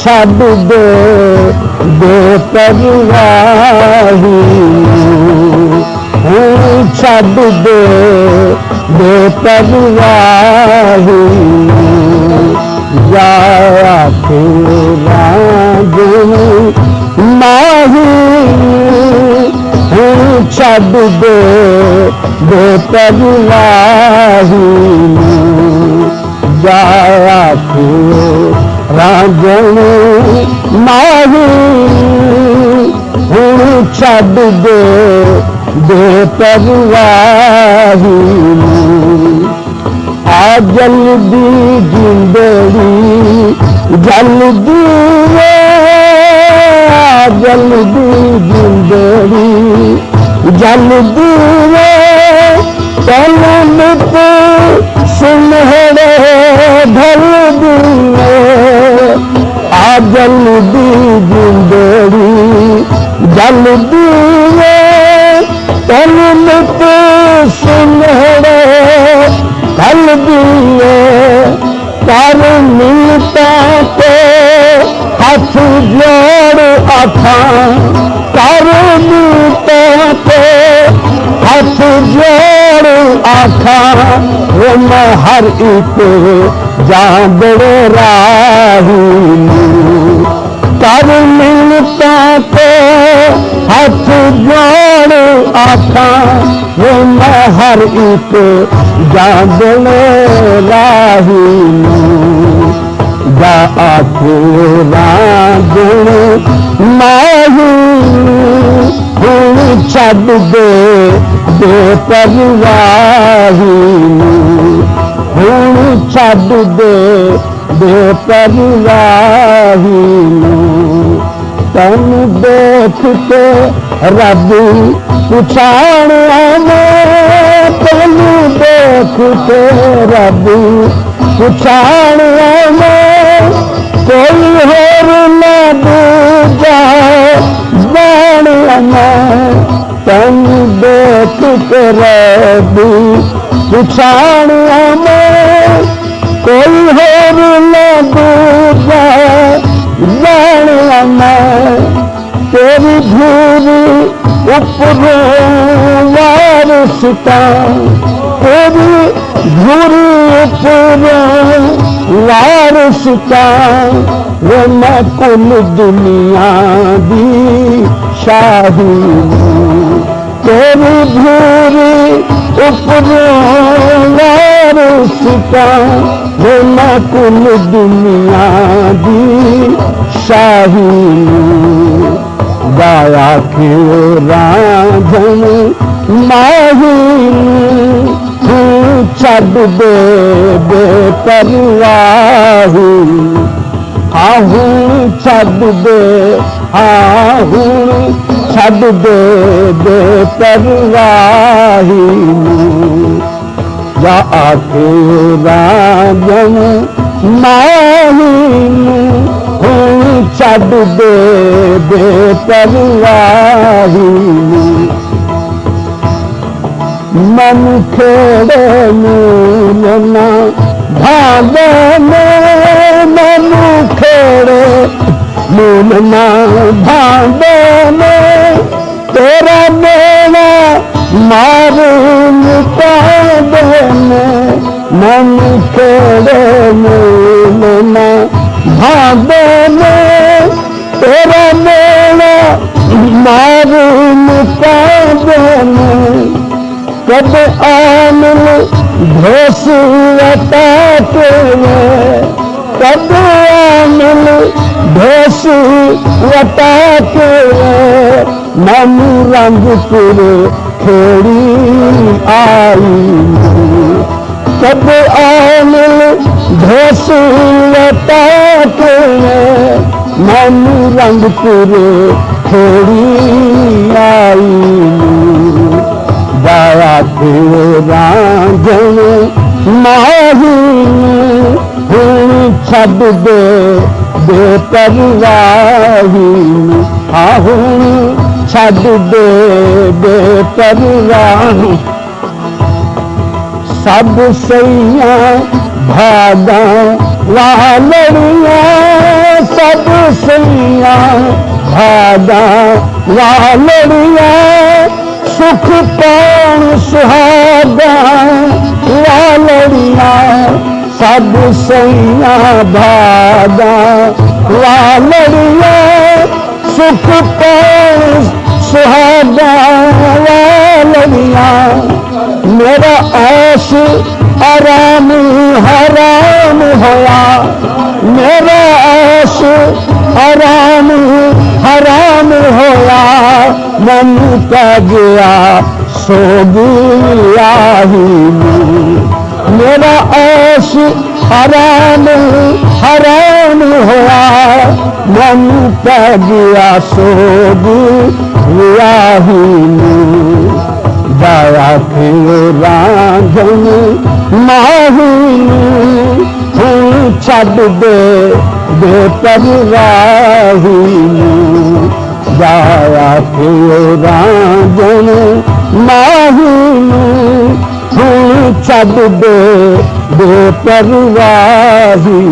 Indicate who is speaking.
Speaker 1: छड़ दे बेपरवाही छड़ दे बेपरवाही जाया तेरा गुण माही छड़ दे बेपरवाही जाया तेरा गुण माही छड़ दे बेपरवाही आ जल्दी जिंदड़ी जल्दी आ जल्दी जिंदड़ी जल्दी तलमत सुनहरे ढल दिए आ जल्दी जिंदड़ी जल्दी तलमत सुनहरे ढल दिए कर मिलता को हाथ जोड़ आखा कर मिलता को हाथ जोड़ आखा वो मैं हर एक जाबड़े राही कर मिलता को हाथ जोड़ आखा वो मैं हर एक जाबड़े राही जा तेरा गुण माही छड़ दे बेपरवाही छड़ दे बेपरवाही तन देख के रब पुछाण तन देख के रब पुछाण कोई होर न दूजा जान तन देख के रब पुछाण कोई होर न दूजा जान तेरी धूरी ऊपरों वारसता तेरी धूरी ऊपरों वारसता वो मैं कुल दुनिया दी शाही तेरी धूरी ऊपरों वारसता वो मैं कुल दुनिया दी शाही गाया के राजन माही छड़ दे बेपरवाही छड़ दे छड़ दे बेपरवाही जा के राजन माही छड़ दे बेपरवाही मन खेड़े मूलना भावे में मन खेड़े मूलना भावे में तेरा मेरा मारून काबे में मन खेड़े मूलना भावे में तेरा मेरा मारून काबे में कब आमिल भेसुवता के कब आमिल भेसुवता के मन रंगपुर खेड़ी आई कब आमिल भेसुवता के मन रंगपुर खेड़ी आई गाया तेरा गुण माही छड़ दे बेपरवाही छड़ दे बेपरवाही सब सैया भागा वालड़िया सब सैया भागा वालड़िया सुख पान सुहागा वालड़िया सब सैया भागा वालड़िया सुख पान सुहागा वालड़िया मेरा ऐश आराम हराम होया मेरा ऐश आराम हराम होया मन का गया सोगिया ही मेरा ऐश आराम हराम होया मन का गया सोगिया ही जाया थे रांझन माही छड़ दे बेपरवाही जाया थे रांझन माही छड़ दे बेपरवाही